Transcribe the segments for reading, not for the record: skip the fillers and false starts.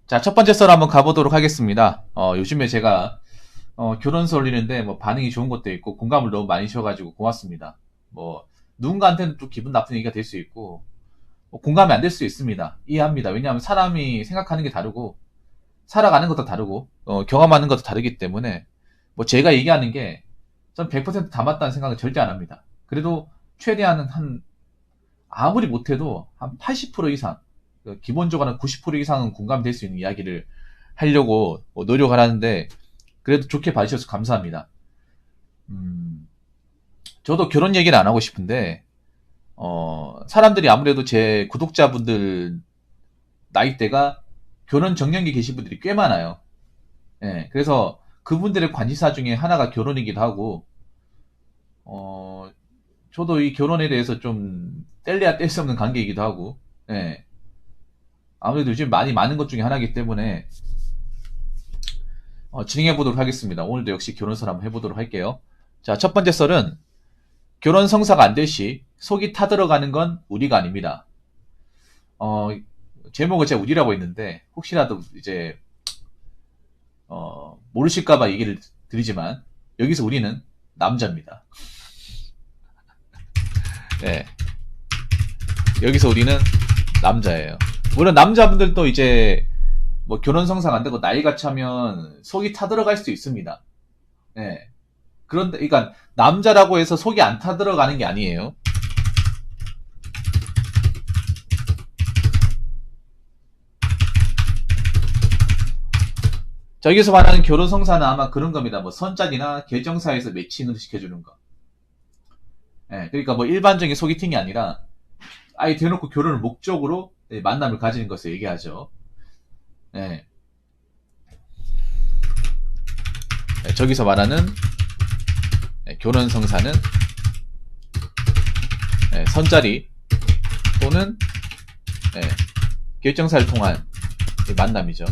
자, 첫 번째 썰 한번 가보도록 하겠습니다. 요즘에 제가 결혼서 올리는데 뭐 반응이 좋은 것도 있고 공감을 너무 많이 주셔가지고 고맙습니다. 뭐 누군가한테는 또 기분 나쁜 얘기가 될 수 있고 뭐 공감이 안 될 수 있습니다. 이해합니다. 왜냐하면 사람이 생각하는 게 다르고 살아가는 것도 다르고 경험하는 것도 다르기 때문에 뭐 제가 얘기하는 게 전 100%다 맞다는 생각은 절대 안 합니다. 그래도 최대한 한 아무리 못해도 한 80% 이상, 기본적으로 한 90% 이상은 공감될 수 있는 이야기를 하려고 노력을 하는데, 그래도 좋게 봐주셔서 감사합니다. 음, 저도 결혼 얘기는 안 하고 싶은데, 사람들이 아무래도 제 구독자분들 나이대가 결혼 정년기 계신 분들이 꽤 많아요. 예, 그래서 그분들의 관심사 중에 하나가 결혼이기도 하고, 어, 저도 이 결혼에 대해서 좀 뗄래야 뗄 수 없는 관계이기도 하고, 예, 아무래도 요즘 많이 많은 것 중에 하나이기 때문에 진행해 보도록 하겠습니다. 오늘도 역시 결혼설 한번 해보도록 할게요. 자, 첫 번째 썰은 결혼 성사가 안 될 시 속이 타들어가는 건 우리가 아닙니다. 어, 제목을 제가 우리라고 했는데 혹시라도 이제 모르실까봐 얘기를 드리지만 여기서 우리는 남자입니다. 네, 여기서 우리는 남자예요. 물론 남자분들도 이제 뭐 결혼 성사가 안 되고 나이가 차면 속이 타들어갈 수도 있습니다. 네. 그런데, 그러니까 남자라고 해서 속이 안 타들어가는 게 아니에요. 저기서 말하는 결혼 성사는 아마 그런 겁니다. 뭐 선짝이나 계정사에서 매칭을 시켜주는 거. 예, 그러니까 뭐 일반적인 소개팅이 아니라 아예 대놓고 결혼을 목적으로 만남을 가지는 것을 얘기하죠. 예, 저기서 말하는 결혼 성사는 선자리 또는 결정사를 통한 만남이죠.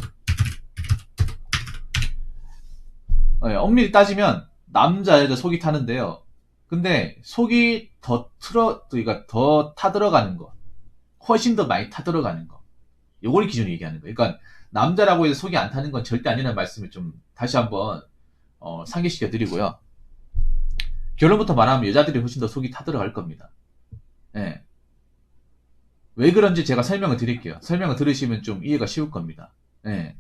엄밀히 따지면 남자 여자 속이 타는데요. 근데 속이 그러니까 더 타들어가는 거, 훨씬 더 많이 타들어가는 거, 요걸 기준으로 얘기하는 거예요. 그러니까 남자라고 해서 속이 안 타는 건 절대 아니라는 말씀을 좀 다시 한번 상기시켜 드리고요. 결론부터 말하면 여자들이 훨씬 더 속이 타들어갈 겁니다. 예. 왜 그런지 제가 설명을 드릴게요. 설명을 들으시면 좀 이해가 쉬울 겁니다. 예.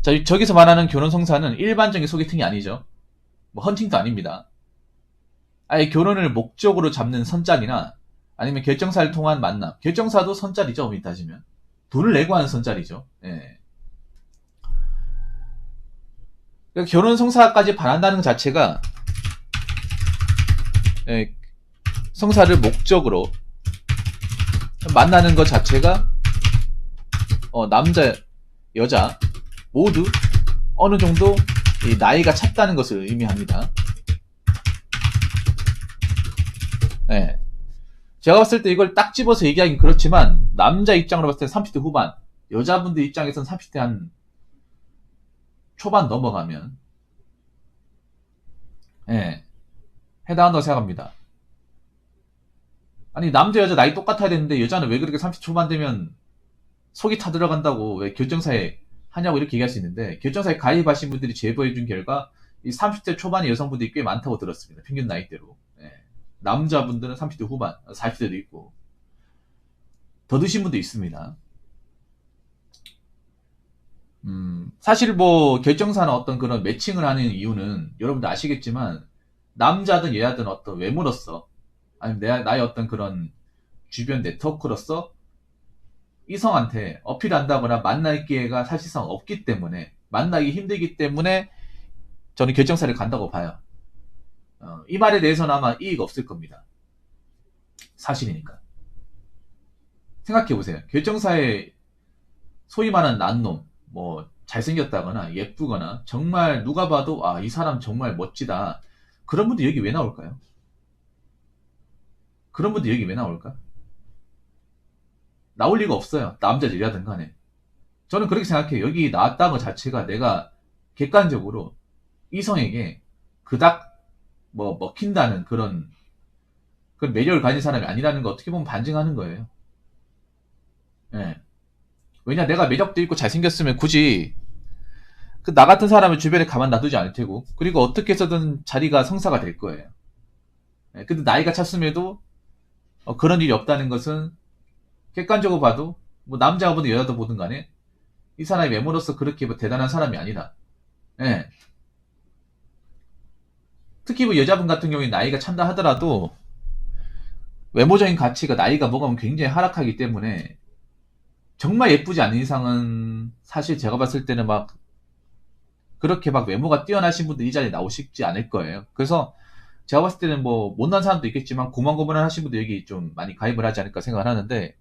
자, 저기서 말하는 결혼 성사는 일반적인 소개팅이 아니죠. 뭐 헌팅도 아닙니다. 아예 결혼을 목적으로 잡는 선짝이나 아니면 결정사를 통한 만남. 결정사도 선짝이죠, 엄밀히 따지면. 돈을 내고 하는 선짝이죠. 예. 그러니까 결혼 성사까지 바란다는 것 자체가 성사를 목적으로 만나는 것 자체가 남자, 여자 모두 어느 정도 나이가 찼다는 것을 의미합니다. 네. 제가 봤을 때 이걸 딱 집어서 얘기하긴 그렇지만 남자 입장으로 봤을 때 30대 후반, 여자분들 입장에서는 30대 한 초반 넘어가면 해당한다고 생각합니다. 아니 남자 여자 나이 똑같아야 되는데 여자는 왜 그렇게 30 초반 되면 속이 타들어간다고 왜 결정사에 하냐고 이렇게 얘기할 수 있는데 결정사에 가입하신 분들이 제보해준 결과 이 30대 초반의 여성분들이 꽤 많다고 들었습니다. 평균 나이대로. 남자분들은 30대 후반, 40대도 있고 더 드신 분도 있습니다. 사실 뭐 결정사나 어떤 그런 매칭을 하는 이유는 여러분들 아시겠지만 남자든 여자든 어떤 외모로서 아니면 나의 어떤 그런 주변 네트워크로서 이성한테 어필한다거나 만날 기회가 사실상 없기 때문에 만나기 힘들기 때문에 저는 결정사를 간다고 봐요. 이 말에 대해서는 아마 이의가 없을 겁니다. 사실이니까. 생각해보세요. 결정사에 소위 말하는 난놈, 뭐 잘생겼다거나 예쁘거나 정말 누가 봐도 이 사람 정말 멋지다. 그런 분들 여기 왜 나올까요? 그런 분들 여기 왜 나올까? 나올 리가 없어요. 남자든 여자든 간에. 저는 그렇게 생각해요. 여기 나왔다는 것 자체가 내가 객관적으로 이성에게 그닥 뭐 먹힌다는 그런 매력을 가진 사람이 아니라는 거 어떻게 보면 반증하는 거예요. 예. 왜냐, 내가 매력도 있고 잘생겼으면 굳이 그 나 같은 사람을 주변에 가만 놔두지 않을 테고, 그리고 어떻게 해서든 자리가 성사가 될 거예요. 예, 근데 나이가 찼음에도 그런 일이 없다는 것은 객관적으로 봐도 뭐 남자가 보든 여자도 보든 간에 이 사람이 외모로서 그렇게 뭐 대단한 사람이 아니다. 예. 특히 뭐 여자분 같은 경우에 나이가 찬다 하더라도 외모적인 가치가 나이가 먹으면 굉장히 하락하기 때문에 정말 예쁘지 않은 이상은 사실 제가 봤을 때는 막 그렇게 막 외모가 뛰어나신 분들 이 자리에 나오시지 않을 거예요. 그래서 제가 봤을 때는 뭐 못난 사람도 있겠지만 고만고만한 하신 분들 여기 좀 많이 가입을 하지 않을까 생각을 하는데,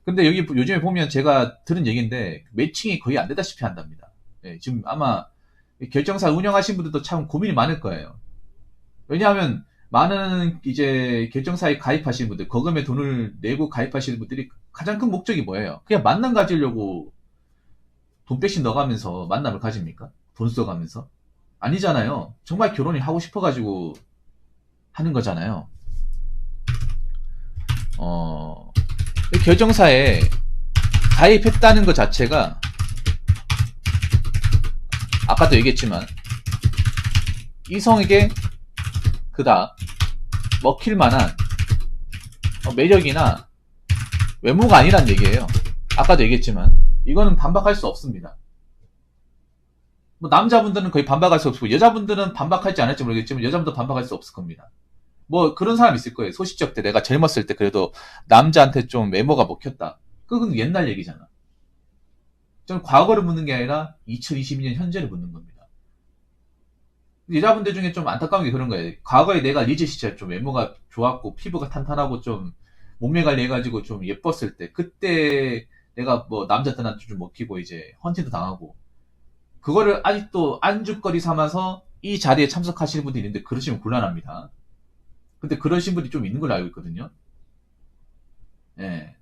근데 여기 요즘에 보면 제가 들은 얘기인데 매칭이 거의 안 되다시피 한답니다. 예, 지금 아마 결정사 운영하신 분들도 참 고민이 많을 거예요. 왜냐하면 많은 이제 결정사에 가입하시는 분들, 거금의 돈을 내고 가입하시는 분들이 가장 큰 목적이 뭐예요? 그냥 만남 가지려고 돈 빼씩 넣어가면서 만남을 가집니까? 돈 써가면서? 아니잖아요. 정말 결혼이 하고 싶어가지고 하는 거잖아요. 결정사에 가입했다는 것 자체가 아까도 얘기했지만 이성에게 그다 먹힐 만한 매력이나 외모가 아니란 얘기예요. 아까도 얘기했지만 이거는 반박할 수 없습니다. 뭐 남자분들은 거의 반박할 수 없고 여자분들은 반박할지 안 할지 모르겠지만 여자분도 반박할 수 없을 겁니다. 뭐 그런 사람 있을 거예요. 소시적 때 내가 젊었을 때 그래도 남자한테 좀 외모가 먹혔다. 그건 옛날 얘기잖아. 저는 과거를 묻는 게 아니라 2022년 현재를 묻는 겁니다. 여자분들 중에 좀 안타까운 게 그런 거예요. 과거에 내가 리즈 시절 좀 외모가 좋았고 피부가 탄탄하고 좀 몸매 관리해가지고 좀 예뻤을 때 그때 내가 뭐 남자들한테 좀 먹히고 이제 헌팅도 당하고 그거를 아직도 안주거리 삼아서 이 자리에 참석하시는 분들이 있는데 그러시면 곤란합니다. 근데 그러신 분이 좀 있는 걸로 알고 있거든요. 예.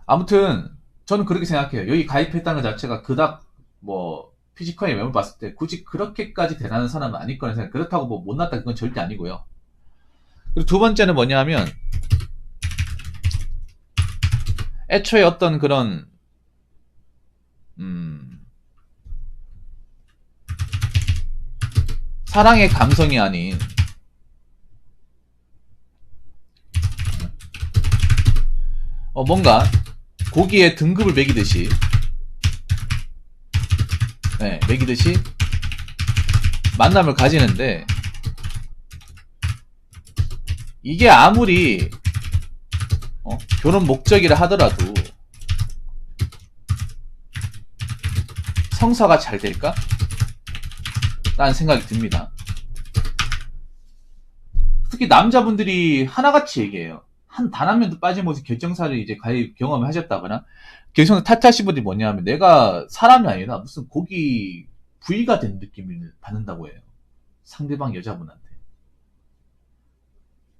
아무튼 저는 그렇게 생각해요. 여기 가입했다는 것 자체가 그닥 뭐 피지컬의 외모를 봤을 때 굳이 그렇게까지 대단한 사람은 아닐 거라는 생각. 그렇다고 뭐 못났다 그건 절대 아니고요. 그리고 두 번째는 뭐냐면 애초에 어떤 그런 사랑의 감성이 아닌 뭔가 고기에 등급을 매기듯이 네, 매기듯이 만남을 가지는데 이게 아무리 결혼 목적이라 하더라도 성사가 잘 될까? 라는 생각이 듭니다. 특히 남자분들이 하나같이 얘기해요. 단 한 명도 빠짐없이 결정사를 이제 가입 경험을 하셨다거나 결정사 탈퇴하신 분들이 뭐냐면 내가 사람이 아니라 무슨 고기 부위가 된 느낌을 받는다고 해요. 상대방 여자분한테.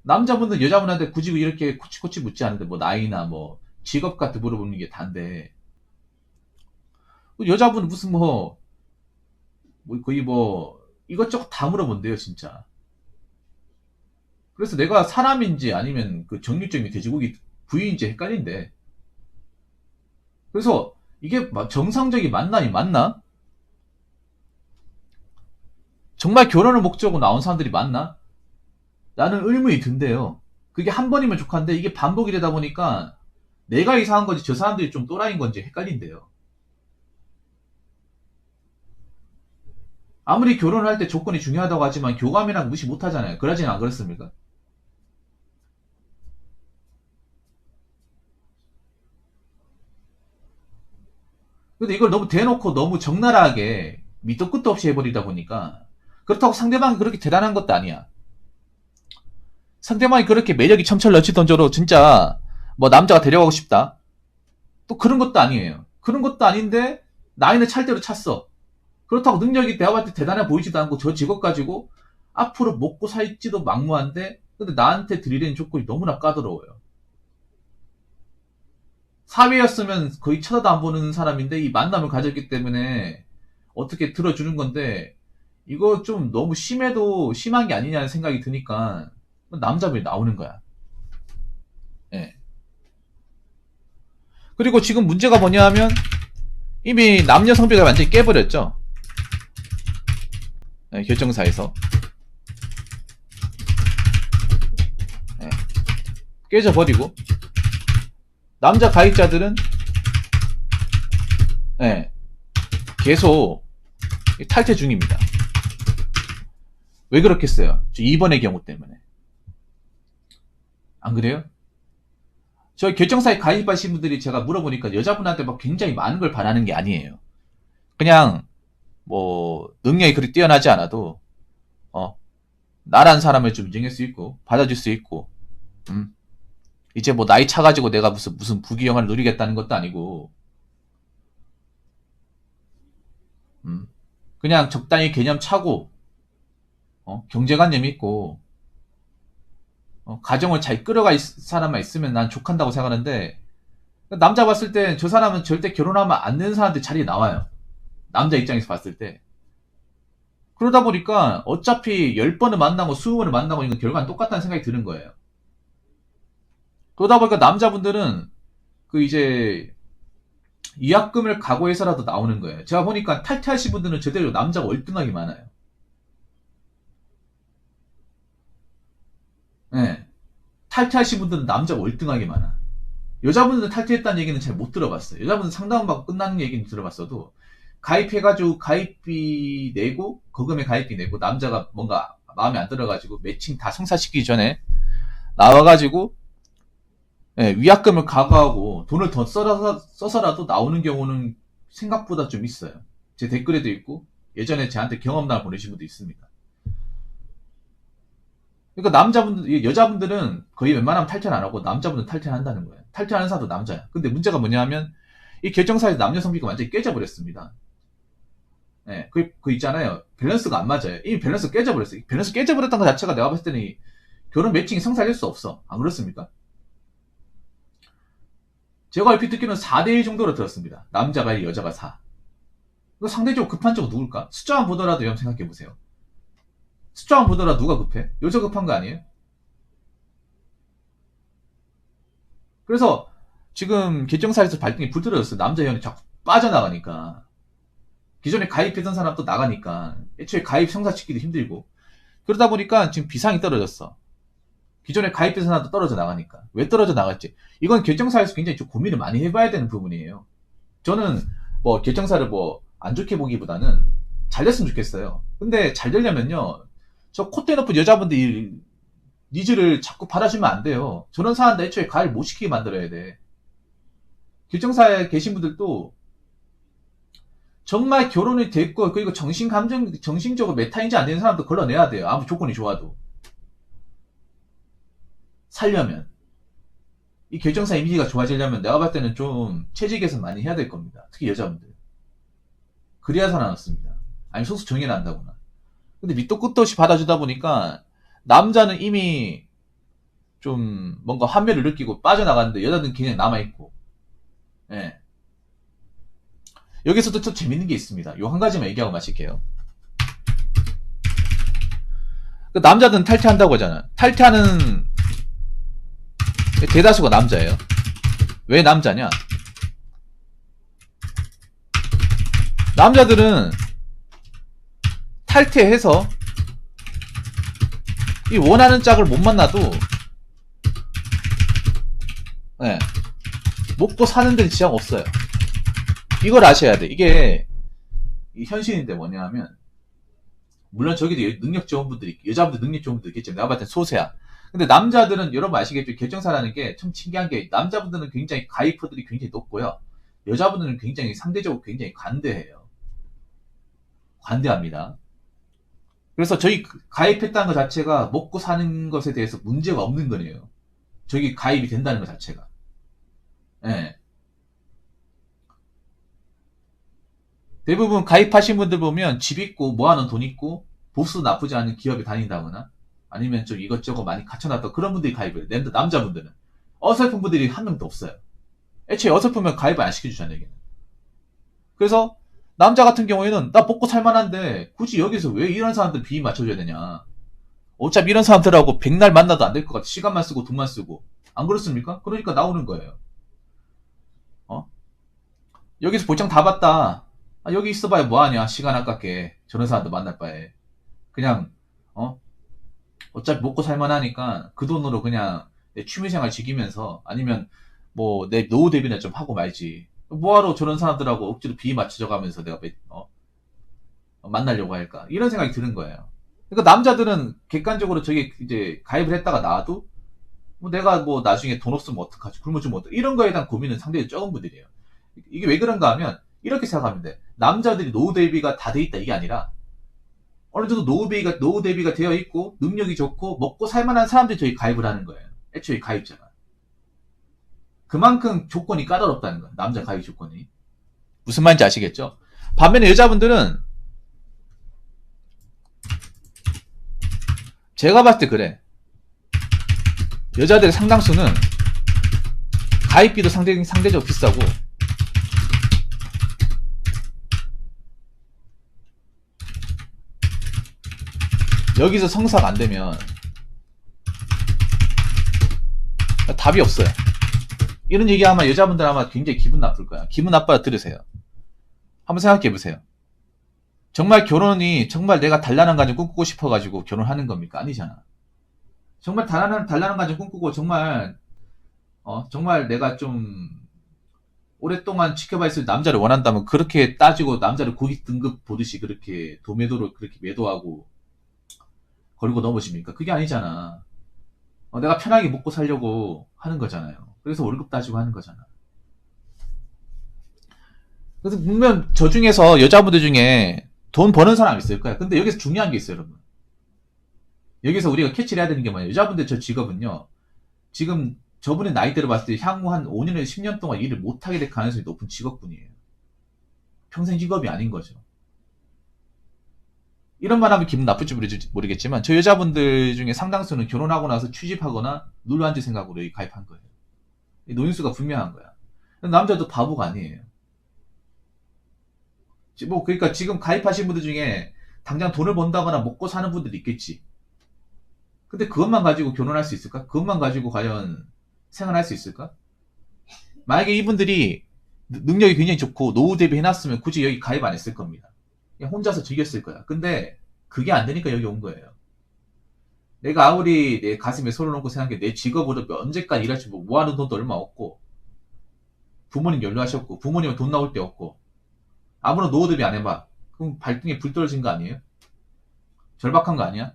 남자분들 여자분한테 굳이 이렇게 코치코치 묻지 않는데 뭐 나이나 뭐 직업 같은 물어보는 게 단데 여자분은 무슨 뭐 거의 뭐 이것저것 다 물어본대요 진짜. 그래서 내가 사람인지 아니면 그 정육점이 돼지고기 부위인지 헷갈린데 그래서 이게 정상적인 만남이 맞나? 정말 결혼을 목적으로 나온 사람들이 맞나? 나는 의문이 든대요. 그게 한 번이면 족한데 이게 반복이 되다 보니까 내가 이상한 건지 저 사람들이 좀 또라이인 건지 헷갈린대요. 아무리 결혼을 할 때 조건이 중요하다고 하지만 교감이랑 무시 못하잖아요. 그러지는 안 그렇습니까? 근데 이걸 너무 대놓고 너무 적나라하게 밑도 끝도 없이 해버리다 보니까 그렇다고 상대방이 그렇게 대단한 것도 아니야. 상대방이 그렇게 매력이 첨철 넘치던 저로 진짜 뭐 남자가 데려가고 싶다. 또 그런 것도 아니에요. 그런 것도 아닌데 나이는 찰대로 찼어. 그렇다고 능력이 내가 봤을 때 대단해 보이지도 않고 저 직업 가지고 앞으로 먹고 살지도 막무한데 근데 나한테 들이대는 조건이 너무나 까다로워요. 사회였으면 거의 쳐다도 안 보는 사람인데 이 만남을 가졌기 때문에 어떻게 들어주는 건데 이거 좀 너무 심해도 심한 게 아니냐는 생각이 드니까 남자분이 나오는 거야. 예. 그리고 지금 문제가 뭐냐 하면 이미 남녀 성비가 완전히 깨버렸죠. 네, 결정사에서. 네, 깨져버리고 남자 가입자들은 네, 계속 탈퇴 중입니다. 왜 그렇겠어요? 저 2번의 경우 때문에. 안 그래요? 저희 결정사에 가입하신 분들이 제가 물어보니까 여자분한테 막 굉장히 많은 걸 바라는 게 아니에요. 그냥 뭐 능력이 그리 뛰어나지 않아도 나란 사람을 좀 인정할 수 있고 받아줄 수 있고 이제 뭐 나이 차가지고 내가 무슨 부귀영화를 누리겠다는 것도 아니고 그냥 적당히 개념 차고 경제관념 있고 가정을 잘 끌어갈 사람만 있으면 난 족한다고 생각하는데 남자 봤을 때 저 사람은 절대 결혼하면 안 되는 사람들 자리에 나와요. 남자 입장에서 봤을 때. 그러다 보니까 어차피 10번을 만나고 20번을 만나고 이건 결과는 똑같다는 생각이 드는 거예요. 그러다 보니까 남자분들은 그 이제 위약금을 각오해서라도 나오는 거예요. 제가 보니까 탈퇴하신 분들은 제대로 남자가 월등하게 많아요. 네. 탈퇴하신 분들은 남자가 월등하게 많아. 여자분들은 탈퇴했다는 얘기는 잘 못 들어봤어요. 여자분들은 상담받고 끝나는 얘기는 들어봤어도 가입해가지고 가입비 내고 거금에 가입비 내고 남자가 뭔가 마음에 안 들어가지고 매칭 다 성사시키기 전에 나와가지고 위약금을 각오하고 돈을 더 써서라도 나오는 경우는 생각보다 좀 있어요. 제 댓글에도 있고 예전에 저한테 경험담을 보내신 분도 있습니다. 그러니까 여자분들은 거의 웬만하면 탈퇴를 안 하고 남자분들은 탈퇴를 한다는 거예요. 탈퇴하는 사람도 남자야. 근데 문제가 뭐냐 하면 이 결정사에서 남녀 성비가 완전히 깨져버렸습니다. 네, 그 있잖아요. 밸런스가 안 맞아요. 이미 밸런스 깨져버렸어요. 밸런스 깨져버렸던 것 자체가 내가 봤을 때는 결혼 매칭이 성사될 수 없어. 안 그렇습니까? 제가 얼핏 듣기로는 4대1 정도로 들었습니다. 남자가 1, 여자가 4. 이거 상대적으로 급한 쪽은 누굴까? 숫자만 보더라도 여러분 생각해보세요. 숫자만 보더라도 누가 급해? 여자 급한 거 아니에요? 그래서 지금 결정사에서 발등이 불들어졌어요. 남자 회원이 자꾸 빠져나가니까. 기존에 가입했던 사람도 나가니까 애초에 가입 성사시키기도 힘들고 그러다 보니까 지금 비상이 떨어졌어. 기존에 가입했던 사람도 떨어져 나가니까. 왜 떨어져 나갔지? 이건 결정사에서 굉장히 좀 고민을 많이 해봐야 되는 부분이에요. 저는 뭐 결정사를 뭐 안 좋게 보기보다는 잘 됐으면 좋겠어요. 근데 잘 되려면요. 저 콧대 높은 여자분들 니즈를 자꾸 받아주면 안 돼요. 저런 사람들 애초에 가입 못 시키게 만들어야 돼. 결정사에 계신 분들도 정말 결혼이 됐고 그리고 정신적으로 메타인지 안 되는 사람도 걸러내야 돼요. 아무 조건이 좋아도. 살려면. 이 결정사 이미지가 좋아지려면 내가 봤을 때는 좀 체질 개선 많이 해야 될 겁니다. 특히 여자분들. 그래야 살아남습니다. 아니 소수 정해난다거나. 근데 밑도 끝도 없이 받아주다 보니까 남자는 이미 좀 뭔가 환멸을 느끼고 빠져나가는데 여자는 그냥 남아있고. 예. 여기서도 좀 재밌는 게 있습니다. 요 한 가지만 얘기하고 마칠게요. 그 남자들은 탈퇴한다고 하잖아. 탈퇴하는 대다수가 남자예요. 왜 남자냐? 남자들은 탈퇴해서 이 원하는 짝을 못 만나도 네, 먹고 사는 데는 지장 없어요. 이걸 아셔야 돼. 이게 현실인데 뭐냐 하면 물론 저기도 능력 좋은 분들이 여자분들 능력 좋은 분들 있겠지만 내가 봤을 땐 소수야. 근데 남자들은 여러분 아시겠죠? 결정사라는 게 참 신기한 게 남자분들은 굉장히 가입퍼들이 굉장히 높고요. 여자분들은 굉장히 상대적으로 굉장히 관대해요. 관대합니다. 그래서 저희 가입했다는 것 자체가 먹고 사는 것에 대해서 문제가 없는 거네요. 저기 가입이 된다는 것 자체가. 예. 대부분 가입하신 분들 보면 집 있고 모아놓은 돈 있고 보수 나쁘지 않은 기업에 다닌다거나 아니면 좀 이것저것 많이 갖춰놨다 그런 분들이 가입을 해요. 남자분들은. 어설픈 분들이 한 명도 없어요. 애초에 어설프면 가입을 안 시켜주잖아요. 여기는. 그래서 남자 같은 경우에는 나 먹고 살만한데 굳이 여기서 왜 이런 사람들 비위 맞춰줘야 되냐. 어차피 이런 사람들하고 백날 만나도 안 될 것 같아. 시간만 쓰고 돈만 쓰고. 안 그렇습니까? 그러니까 나오는 거예요. 여기서 볼장 다 봤다. 아, 여기 있어봐야 뭐하냐. 시간 아깝게. 저런 사람도 만날 바에. 그냥, 어? 어차피 먹고 살만하니까 그 돈으로 그냥 내 취미생활 즐기면서 아니면 뭐 내 노후 대비나 좀 하고 말지. 뭐하러 저런 사람들하고 억지로 비위 맞춰져 가면서 내가 만나려고 할까. 이런 생각이 드는 거예요. 그러니까 남자들은 객관적으로 저게 이제 가입을 했다가 나와도 뭐 내가 뭐 나중에 돈 없으면 어떡하지? 굶어 죽으면 어떡하지? 이런 거에 대한 고민은 상당히 적은 분들이에요. 이게 왜 그런가 하면 이렇게 생각하면 돼. 남자들이 노후 대비가 다 돼 있다 이게 아니라 어느 정도 노후 대비가 되어 있고 능력이 좋고 먹고 살만한 사람들이 저희 가입을 하는 거예요. 애초에 가입자가. 그만큼 조건이 까다롭다는 거예요. 남자 가입 조건이. 무슨 말인지 아시겠죠? 반면에 여자분들은 제가 봤을 때 그래. 여자들의 상당수는 가입비도 상대적으로 비싸고 여기서 성사가 안 되면 답이 없어요. 이런 얘기 하면 여자분들 아마 굉장히 기분 나쁠 거야. 기분 나빠야 들으세요. 한번 생각해 보세요. 정말 결혼이 정말 내가 단란한 가정 꿈꾸고 싶어가지고 결혼하는 겁니까? 아니잖아. 정말 단란한 가정 꿈꾸고 정말 내가 좀 오랫동안 지켜봐 있을 남자를 원한다면 그렇게 따지고 남자를 고기 등급 보듯이 그렇게 도매도로 그렇게 매도하고 걸고 넘어집니까? 그게 아니잖아. 내가 편하게 먹고 살려고 하는 거잖아요. 그래서 월급 따지고 하는 거잖아. 그래서 분명 저 중에서 여자분들 중에 돈 버는 사람 있을 거야. 근데 여기서 중요한 게 있어요, 여러분. 여기서 우리가 캐치를 해야 되는 게 뭐냐면 여자분들 저 직업은요. 지금 저분의 나이대로 봤을 때 향후 한 5년에서 10년 동안 일을 못하게 될 가능성이 높은 직업군이에요. 평생 직업이 아닌 거죠. 이런 말 하면 기분 나쁠지 모르겠지만 저 여자분들 중에 상당수는 결혼하고 나서 취직하거나 눌러 앉을 생각으로 여기 가입한 거예요. 노인수가 분명한 거야. 남자도 바보가 아니에요. 그러니까 지금 가입하신 분들 중에 당장 돈을 번다거나 먹고 사는 분들이 있겠지. 근데 그것만 가지고 결혼할 수 있을까? 그것만 가지고 과연 생활할 수 있을까? 만약에 이분들이 능력이 굉장히 좋고 노후 대비 해놨으면 굳이 여기 가입 안 했을 겁니다. 그냥 혼자서 즐겼을 거야. 근데 그게 안 되니까 여기 온 거예요. 내가 아무리 내 가슴에 손을 얹고 생각해 내 직업으로 언제까지 일할지 모아놓은 돈도 얼마 없고 부모님 연로하셨고 부모님은 돈 나올 데 없고 아무런 노후 대비 안 해봐. 그럼 발등에 불 떨어진 거 아니에요? 절박한 거 아니야?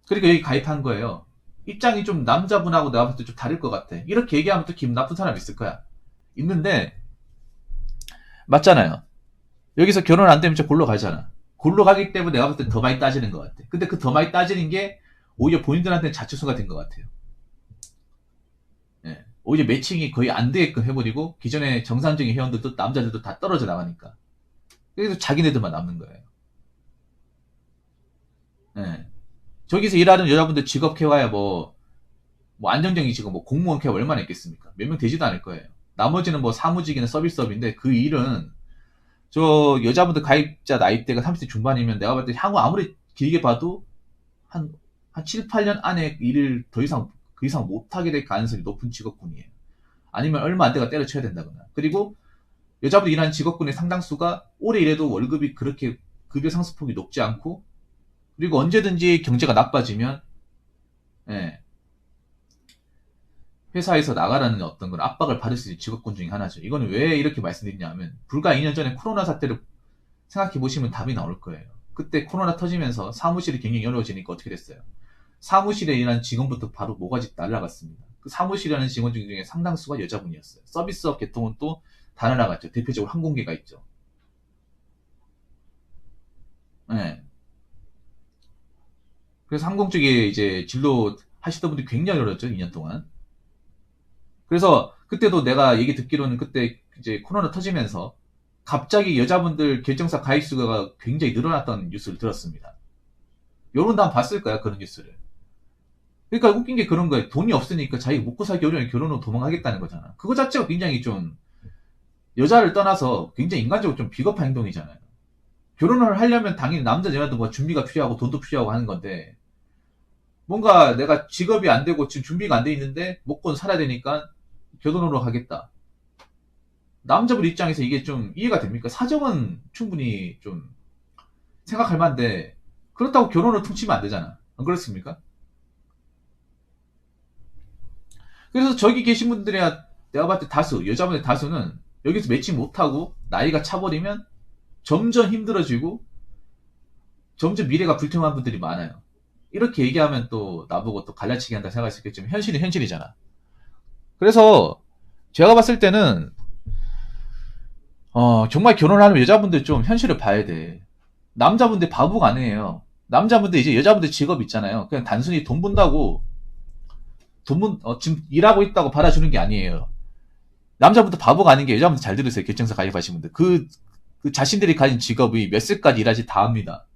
그러니까 여기 가입한 거예요. 입장이 좀 남자분하고 내가 봤을 때 좀 다를 것 같아. 이렇게 얘기하면 또 기분 나쁜 사람 있을 거야. 있는데 맞잖아요. 여기서 결혼 안 되면 저 골로 가잖아. 골로 가기 때문에 내가 봤을 때 더 많이 따지는 것 같아. 근데 그 더 많이 따지는 게 오히려 본인들한테는 자초수가 된 것 같아요. 예. 오히려 매칭이 거의 안 되게끔 해버리고 기존의 정상적인 회원들도 남자들도 다 떨어져 나가니까. 그래서 자기네들만 남는 거예요. 예. 저기서 일하는 여자분들 직업 케어야 뭐 안정적인 직업, 뭐 공무원 케어 얼마나 있겠습니까? 몇 명 되지도 않을 거예요. 나머지는 뭐 사무직이나 서비스업인데 그 일은 저 여자분들 가입자 나이대가 30대 중반이면 내가 봤을 때 향후 아무리 길게 봐도 한, 한 7, 8년 안에 일을 그 이상 못하게 될 가능성이 높은 직업군이에요. 아니면 얼마 안 돼가 때려쳐야 된다거나. 그리고 여자분들 일하는 직업군의 상당수가 오래 일해도 월급이 그렇게 급여 상승폭이 높지 않고 그리고 언제든지 경제가 나빠지면 예, 회사에서 나가라는 어떤 걸 압박을 받을 수 있는 직업군 중에 하나죠. 이거는 왜 이렇게 말씀드리냐면 불과 2년 전에 코로나 사태를 생각해 보시면 답이 나올 거예요. 그때 코로나 터지면서 사무실이 굉장히 어려워지니까 어떻게 됐어요? 사무실에 일하는 직원부터 바로 모가지 날라갔습니다. 그 사무실에 일하는 직원 중에 상당수가 여자분이었어요. 서비스업 계통은 또 다 날라갔죠. 대표적으로 항공계가 있죠. 네. 그래서 항공 쪽에 이제 진로 하시던 분들이 굉장히 어려웠죠. 2년 동안. 그래서 그때도 내가 얘기 듣기로는 그때 이제 코로나 터지면서 갑자기 여자분들 결정사 가입 수가 굉장히 늘어났다는 뉴스를 들었습니다. 여론도 한번 봤을 거야, 그런 뉴스를. 그러니까 웃긴 게 그런 거예요. 돈이 없으니까 자기 먹고 살기 어려우면 결혼으로 도망가겠다는 거잖아. 그거 자체가 굉장히 좀 여자를 떠나서 굉장히 인간적으로 좀 비겁한 행동이잖아요. 결혼을 하려면 당연히 남자 여자도 뭐 준비가 필요하고 돈도 필요하고 하는 건데 뭔가 내가 직업이 안 되고 지금 준비가 안 돼 있는데 먹고는 살아야 되니까 결혼으로 가겠다. 남자분 입장에서 이게 좀 이해가 됩니까? 사정은 충분히 좀 생각할 만한데 그렇다고 결혼을 퉁치면 안 되잖아. 안 그렇습니까? 그래서 저기 계신 분들이야 내가 봤을 때 다수 여자분의 다수는 여기서 매칭 못하고 나이가 차버리면 점점 힘들어지고 점점 미래가 불투명한 분들이 많아요. 이렇게 얘기하면 또 나보고 또 갈라치기 한다 생각할 수 있겠지만 현실은 현실이잖아. 그래서 제가 봤을 때는 정말 결혼하는 여자분들 좀 현실을 봐야 돼. 남자분들 바보가 아니에요. 남자분들 이제 여자분들 직업 있잖아요. 그냥 단순히 돈 번다고 지금 일하고 있다고 받아주는 게 아니에요. 남자분들 바보가 아닌 게 여자분들 잘 들으세요. 결정사 가입하신 분들. 그 자신들이 가진 직업이 몇 세까지 일하지 다 합니다.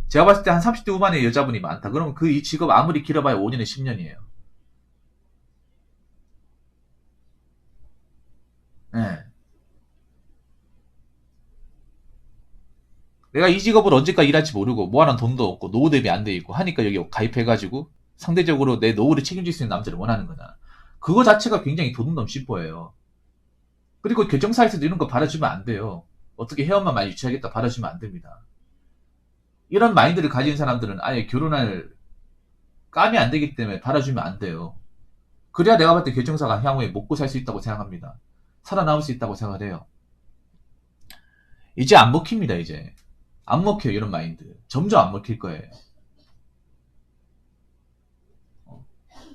제가 봤을 때 한 30대 후반의 여자분이 많다. 그러면 그 이 직업 아무리 길어봐야 5년에 10년이에요. 네. 내가 이 직업을 언제까지 일할지 모르고 모아놓은 돈도 없고 노후 대비 안 돼 있고 하니까 여기 가입해가지고 상대적으로 내 노후를 책임질 수 있는 남자를 원하는 거다. 그거 자체가 굉장히 도둑놈 심보예요. 그리고 결정사에서도 이런 거 받아주면 안 돼요. 어떻게 회원만 많이 유치하겠다 받아주면 안 됩니다. 이런 마인드를 가진 사람들은 아예 결혼할 감이 안 되기 때문에 받아주면 안 돼요. 그래야 내가 봤을 때 결정사가 향후에 먹고 살 수 있다고 생각합니다. 살아남을 수 있다고 생각을 해요. 이제 안 먹힙니다, 이제. 안 먹혀요, 이런 마인드. 점점 안 먹힐 거예요.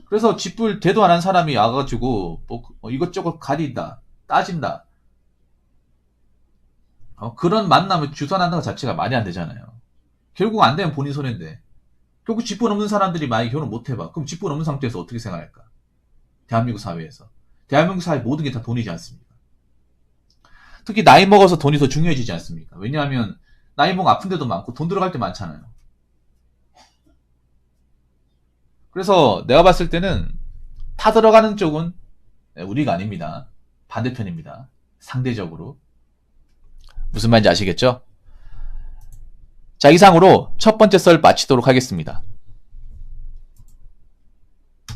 그래서 집불 대도 안 한 사람이 와가지고, 뭐, 이것저것 가린다, 따진다. 그런 만남을 주선하는 것 자체가 말이 안 되잖아요. 결국 안 되면 본인 손해인데. 결국 집불 없는 사람들이 만약에 결혼 못 해봐. 그럼 집불 없는 상태에서 어떻게 생각할까? 대한민국 사회에서. 대한민국 사회 모든 게 다 돈이지 않습니까? 특히 나이 먹어서 돈이 더 중요해지지 않습니까? 왜냐하면 나이 먹어 아픈 데도 많고 돈 들어갈 때 많잖아요. 그래서 내가 봤을 때는 타 들어가는 쪽은 우리가 아닙니다. 반대편입니다. 상대적으로. 무슨 말인지 아시겠죠? 자, 이상으로 첫 번째 썰 마치도록 하겠습니다.